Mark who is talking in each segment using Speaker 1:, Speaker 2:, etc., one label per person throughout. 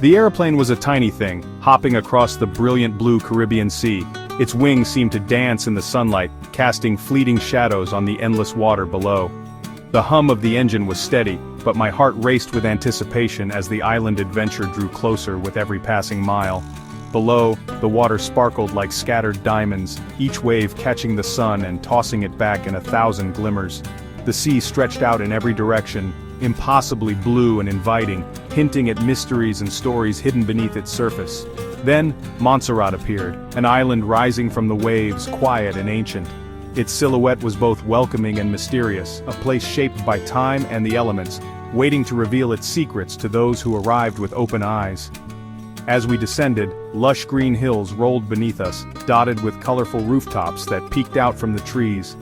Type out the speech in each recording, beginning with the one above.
Speaker 1: The airplane was a tiny thing, hopping across the brilliant blue Caribbean Sea. Its wings seemed to dance in the sunlight, casting fleeting shadows on the endless water below. The hum of the engine was steady, but my heart raced with anticipation as the island adventure drew closer with every passing mile. Below, the water sparkled like scattered diamonds, each wave catching the sun and tossing it back in 1,000 glimmers. The sea stretched out in every direction, impossibly blue and inviting, hinting at mysteries and stories hidden beneath its surface. Then, Montserrat appeared, an island rising from the waves, quiet and ancient. Its silhouette was both welcoming and mysterious, a place shaped by time and the elements, waiting to reveal its secrets to those who arrived with open eyes. As we descended, lush green hills rolled beneath us, dotted with colorful rooftops that peeked out from the trees.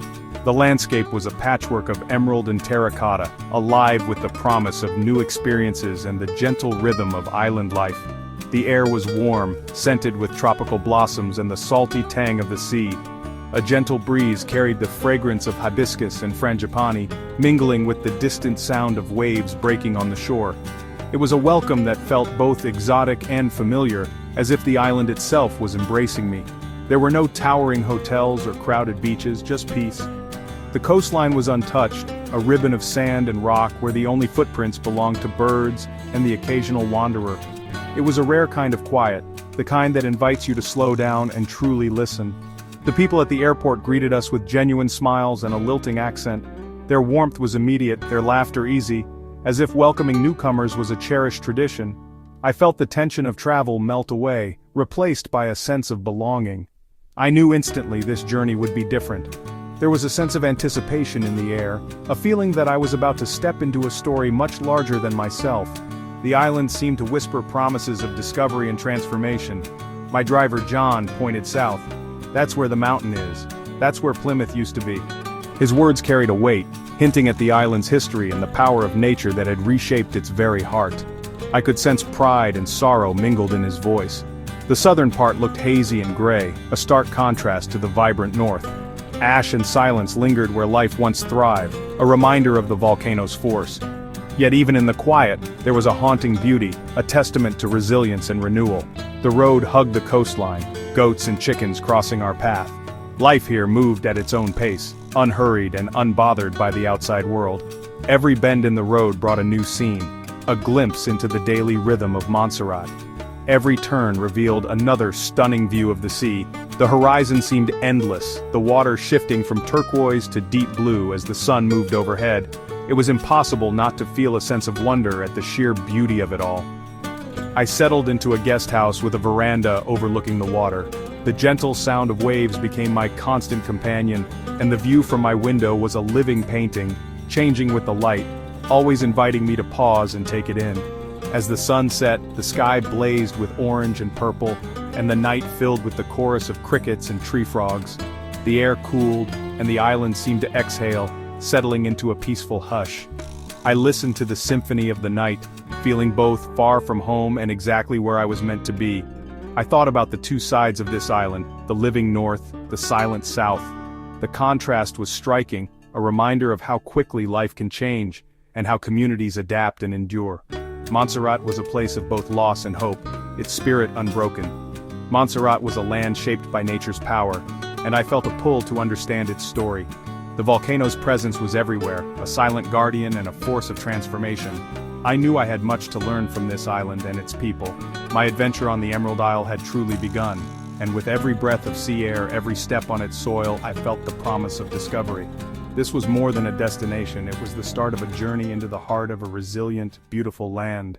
Speaker 1: The landscape was a patchwork of emerald and terracotta, alive with the promise of new experiences and the gentle rhythm of island life. The air was warm, scented with tropical blossoms and the salty tang of the sea. A gentle breeze carried the fragrance of hibiscus and frangipani, mingling with the distant sound of waves breaking on the shore. It was a welcome that felt both exotic and familiar, as if the island itself was embracing me. There were no towering hotels or crowded beaches, just peace. The coastline was untouched, a ribbon of sand and rock where the only footprints belonged to birds and the occasional wanderer. It was a rare kind of quiet, the kind that invites you to slow down and truly listen. The people at the airport greeted us with genuine smiles and a lilting accent. Their warmth was immediate, their laughter easy, as if welcoming newcomers was a cherished tradition. I felt the tension of travel melt away, replaced by a sense of belonging. I knew instantly this journey would be different. There was a sense of anticipation in the air, a feeling that I was about to step into a story much larger than myself. The island seemed to whisper promises of discovery and transformation. My driver John pointed south. "That's where the mountain is. That's where Plymouth used to be." His words carried a weight, hinting at the island's history and the power of nature that had reshaped its very heart. I could sense pride and sorrow mingled in his voice. The southern part looked hazy and gray, a stark contrast to the vibrant north. Ash and silence lingered where life once thrived, a reminder of the volcano's force. Yet even in the quiet, there was a haunting beauty, a testament to resilience and renewal. The road hugged the coastline, goats and chickens crossing our path. Life here moved at its own pace, unhurried and unbothered by the outside world. Every bend in the road brought a new scene, a glimpse into the daily rhythm of Montserrat. Every turn revealed another stunning view of the sea. The horizon seemed endless, the water shifting from turquoise to deep blue as the sun moved overhead. It was impossible not to feel a sense of wonder at the sheer beauty of it all. I settled into a guest house with a veranda overlooking the water. The gentle sound of waves became my constant companion, and the view from my window was a living painting, changing with the light, always inviting me to pause and take it in. As the sun set, the sky blazed with orange and purple, and the night filled with the chorus of crickets and tree frogs. The air cooled, and the island seemed to exhale, settling into a peaceful hush. I listened to the symphony of the night, feeling both far from home and exactly where I was meant to be. I thought about the two sides of this island, the living north, the silent south. The contrast was striking, a reminder of how quickly life can change, and how communities adapt and endure. Montserrat was a place of both loss and hope, its spirit unbroken. Montserrat was a land shaped by nature's power, and I felt a pull to understand its story. The volcano's presence was everywhere, a silent guardian and a force of transformation. I knew I had much to learn from this island and its people. My adventure on the Emerald Isle had truly begun, and with every breath of sea air, every step on its soil, I felt the promise of discovery. This was more than a destination, it was the start of a journey into the heart of a resilient, beautiful land.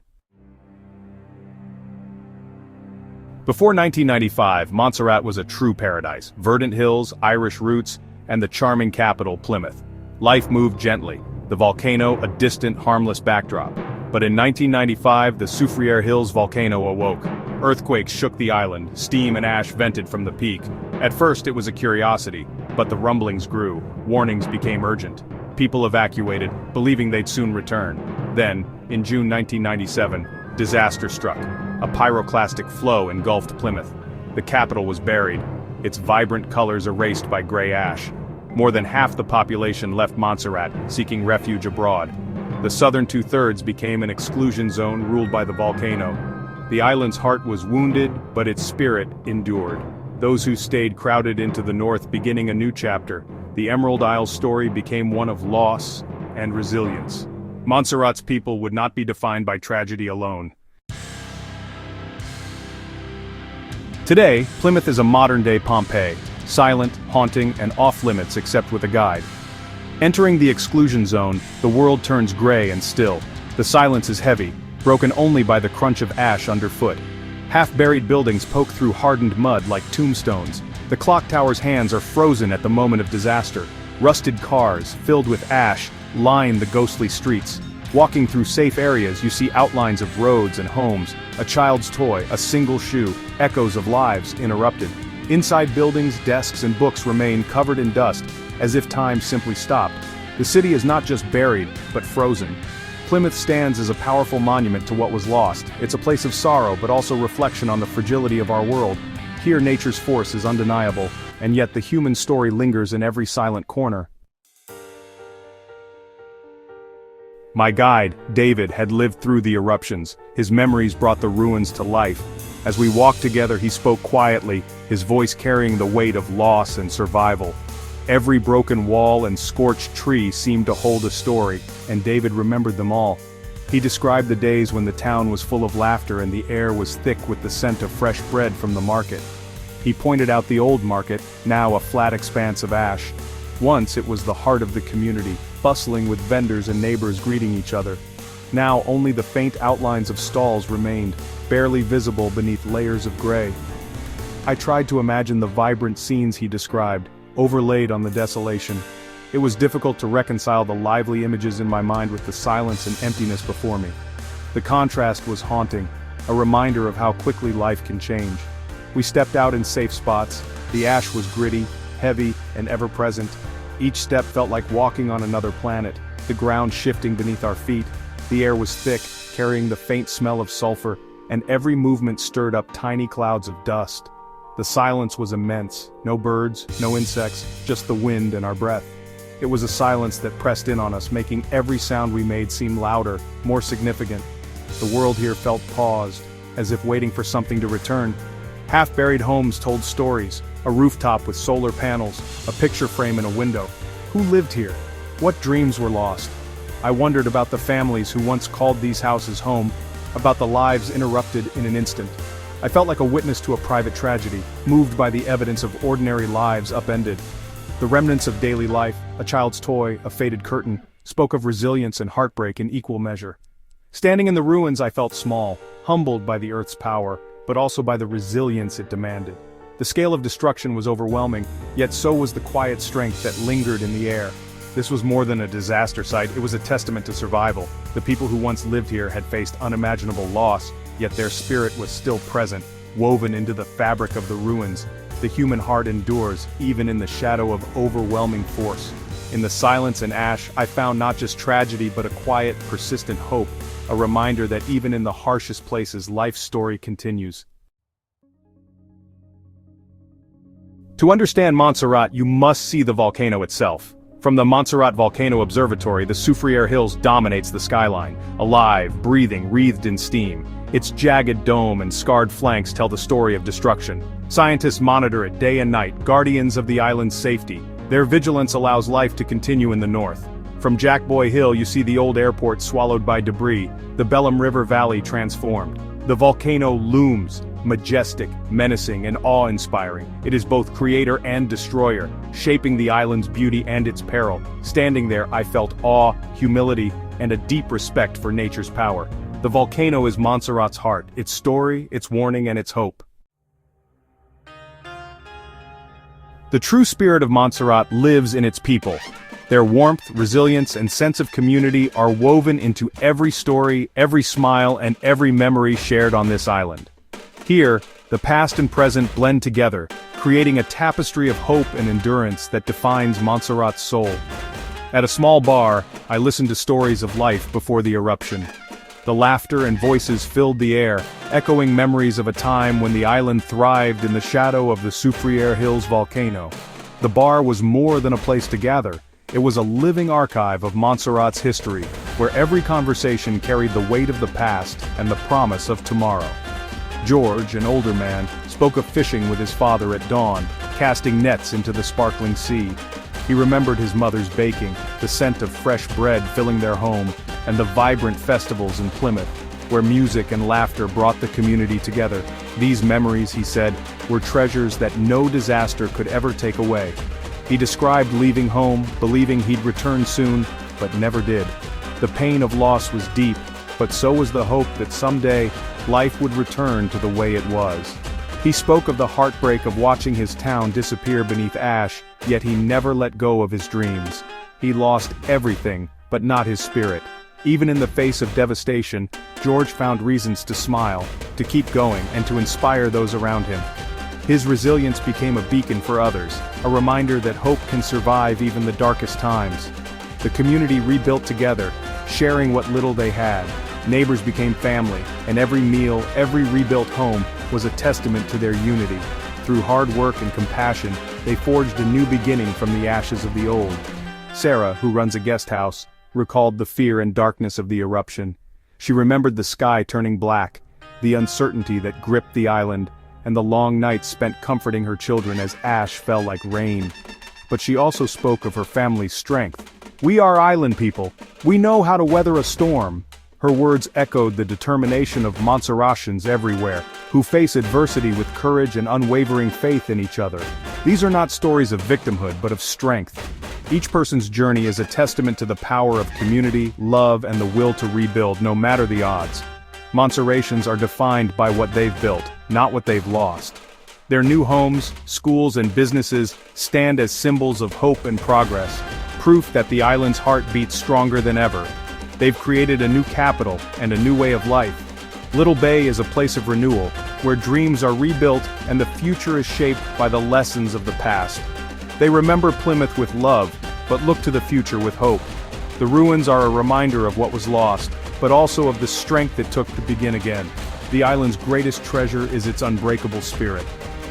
Speaker 1: Before 1995, Montserrat was a true paradise. Verdant hills, Irish roots, and the charming capital, Plymouth. Life moved gently, the volcano a distant, harmless backdrop. But in 1995, the Soufriere Hills volcano awoke. Earthquakes shook the island, steam and ash vented from the peak. At first it was a curiosity, but the rumblings grew, warnings became urgent. People evacuated, believing they'd soon return. Then, in June 1997, disaster struck. A pyroclastic flow engulfed Plymouth. The capital was buried, its vibrant colors erased by gray ash. More than half the population left Montserrat, seeking refuge abroad. The southern two-thirds became an exclusion zone ruled by the volcano. The island's heart was wounded, but its spirit endured. Those who stayed crowded into the north, beginning a new chapter. The Emerald Isle's story became one of loss and resilience. Montserrat's people would not be defined by tragedy alone. Today, Plymouth is a modern-day Pompeii, silent, haunting, and off-limits except with a guide. Entering the exclusion zone, the world turns gray and still. The silence is heavy, broken only by the crunch of ash underfoot. Half-buried buildings poke through hardened mud like tombstones. The clock tower's hands are frozen at the moment of disaster. Rusted cars, filled with ash, line the ghostly streets. Walking through safe areas, you see outlines of roads and homes, a child's toy, a single shoe, echoes of lives interrupted. Inside buildings, desks and books remain covered in dust, as if time simply stopped. The city is not just buried, but frozen. Plymouth stands as a powerful monument to what was lost. It's a place of sorrow, but also reflection on the fragility of our world. Here nature's force is undeniable, and yet the human story lingers in every silent corner. My guide, David, had lived through the eruptions. His memories brought the ruins to life. As we walked together, he spoke quietly, his voice carrying the weight of loss and survival. Every broken wall and scorched tree seemed to hold a story, and David remembered them all. He described the days when the town was full of laughter and the air was thick with the scent of fresh bread from the market. He pointed out the old market, now a flat expanse of ash. Once it was the heart of the community, bustling with vendors and neighbors greeting each other. Now only the faint outlines of stalls remained, barely visible beneath layers of gray. I tried to imagine the vibrant scenes he described, overlaid on the desolation. It was difficult to reconcile the lively images in my mind with the silence and emptiness before me. The contrast was haunting, a reminder of how quickly life can change. We stepped out in safe spots. The ash was gritty, heavy, and ever-present. Each step felt like walking on another planet, the ground shifting beneath our feet. The air was thick, carrying the faint smell of sulfur, and every movement stirred up tiny clouds of dust. The silence was immense, no birds, no insects, just the wind and our breath. It was a silence that pressed in on us, making every sound we made seem louder, more significant. The world here felt paused, as if waiting for something to return. Half-buried homes told stories, a rooftop with solar panels, a picture frame in a window. Who lived here? What dreams were lost? I wondered about the families who once called these houses home, about the lives interrupted in an instant. I felt like a witness to a private tragedy, moved by the evidence of ordinary lives upended. The remnants of daily life, a child's toy, a faded curtain, spoke of resilience and heartbreak in equal measure. Standing in the ruins, I felt small, humbled by the Earth's power, but also by the resilience it demanded. The scale of destruction was overwhelming, yet so was the quiet strength that lingered in the air. This was more than a disaster site, it was a testament to survival. The people who once lived here had faced unimaginable loss, yet their spirit was still present, woven into the fabric of the ruins. The human heart endures, even in the shadow of overwhelming force. In the silence and ash, I found not just tragedy but a quiet, persistent hope, a reminder that even in the harshest places, life's story continues. To understand Montserrat, you must see the volcano itself. From the Montserrat Volcano Observatory, the Soufriere Hills dominates the skyline, alive, breathing, wreathed in steam. Its jagged dome and scarred flanks tell the story of destruction. Scientists monitor it day and night, guardians of the island's safety. Their vigilance allows life to continue in the north. From Jackboy Hill you see the old airport swallowed by debris, the Belém River Valley transformed. The volcano looms, majestic, menacing, and awe-inspiring. It is both creator and destroyer, shaping the island's beauty and its peril. Standing there, I felt awe, humility, and a deep respect for nature's power. The volcano is Montserrat's heart, its story, its warning, and its hope. The true spirit of Montserrat lives in its people. Their warmth, resilience, and sense of community are woven into every story, every smile, and every memory shared on this island. Here, the past and present blend together, creating a tapestry of hope and endurance that defines Montserrat's soul. At a small bar, I listened to stories of life before the eruption. The laughter and voices filled the air, echoing memories of a time when the island thrived in the shadow of the Soufriere Hills volcano. The bar was more than a place to gather. It was a living archive of Montserrat's history, where every conversation carried the weight of the past and the promise of tomorrow. George, an older man, spoke of fishing with his father at dawn, casting nets into the sparkling sea. He remembered his mother's baking, the scent of fresh bread filling their home, and the vibrant festivals in Plymouth, where music and laughter brought the community together. These memories, he said, were treasures that no disaster could ever take away. He described leaving home, believing he'd return soon, but never did. The pain of loss was deep, but so was the hope that someday, life would return to the way it was. He spoke of the heartbreak of watching his town disappear beneath ash, yet he never let go of his dreams. He lost everything, but not his spirit. Even in the face of devastation, George found reasons to smile, to keep going, and to inspire those around him. His resilience became a beacon for others, a reminder that hope can survive even the darkest times. The community rebuilt together, sharing what little they had. Neighbors became family, and every meal, every rebuilt home, was a testament to their unity. Through hard work and compassion, they forged a new beginning from the ashes of the old. Sarah, who runs a guest house, recalled the fear and darkness of the eruption. She remembered the sky turning black, the uncertainty that gripped the island, and the long nights spent comforting her children as ash fell like rain. But she also spoke of her family's strength. "We are island people. We know how to weather a storm." Her words echoed the determination of Montserratians everywhere, who face adversity with courage and unwavering faith in each other. These are not stories of victimhood but of strength. Each person's journey is a testament to the power of community, love, and the will to rebuild no matter the odds. Montserratians are defined by what they've built, not what they've lost. Their new homes, schools, and businesses stand as symbols of hope and progress, proof that the island's heart beats stronger than ever. They've created a new capital and a new way of life. Little Bay is a place of renewal, where dreams are rebuilt and the future is shaped by the lessons of the past. They remember Plymouth with love, but look to the future with hope. The ruins are a reminder of what was lost, but also of the strength it took to begin again. The island's greatest treasure is its unbreakable spirit.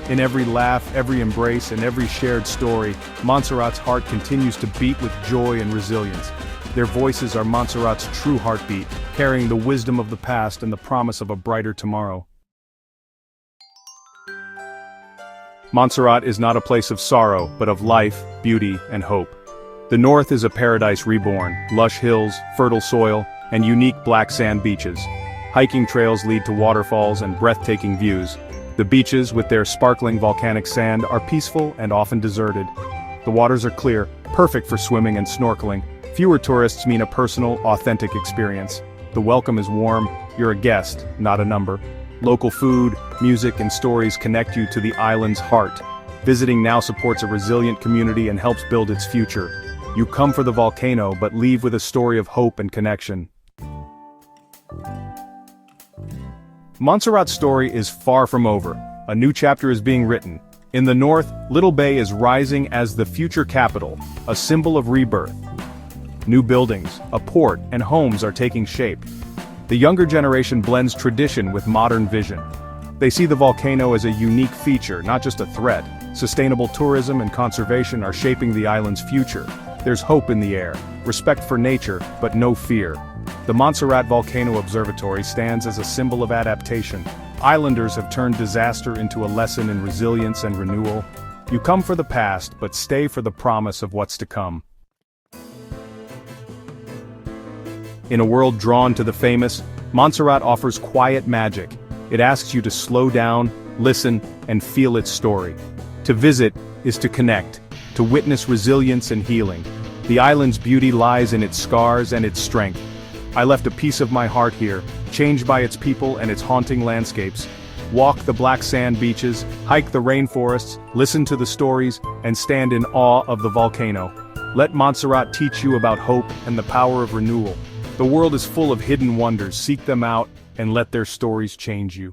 Speaker 1: In every laugh, every embrace, and every shared story, Montserrat's heart continues to beat with joy and resilience. Their voices are Montserrat's true heartbeat, carrying the wisdom of the past and the promise of a brighter tomorrow. Montserrat is not a place of sorrow, but of life, beauty, and hope. The north is a paradise reborn, lush hills, fertile soil, and unique black sand beaches. Hiking trails lead to waterfalls and breathtaking views. The beaches, with their sparkling volcanic sand, are peaceful and often deserted. The waters are clear, perfect for swimming and snorkeling. Fewer tourists mean a personal, authentic experience. The welcome is warm, you're a guest, not a number. Local food, music, and stories connect you to the island's heart. Visiting now supports a resilient community and helps build its future. You come for the volcano but leave with a story of hope and connection. Montserrat's story is far from over. A new chapter is being written. In the north, Little Bay is rising as the future capital, a symbol of rebirth. New buildings, a port, and homes are taking shape. The younger generation blends tradition with modern vision. They see the volcano as a unique feature, not just a threat. Sustainable tourism and conservation are shaping the island's future. There's hope in the air, respect for nature, but no fear. The Montserrat Volcano Observatory stands as a symbol of adaptation. Islanders have turned disaster into a lesson in resilience and renewal. You come for the past, but stay for the promise of what's to come. In a world drawn to the famous, Montserrat offers quiet magic. It asks you to slow down, listen, and feel its story. To visit is to connect, to witness resilience and healing. The island's beauty lies in its scars and its strength. I left a piece of my heart here, changed by its people and its haunting landscapes. Walk the black sand beaches, hike the rainforests, listen to the stories, and stand in awe of the volcano. Let Montserrat teach you about hope and the power of renewal. The world is full of hidden wonders. Seek them out and let their stories change you.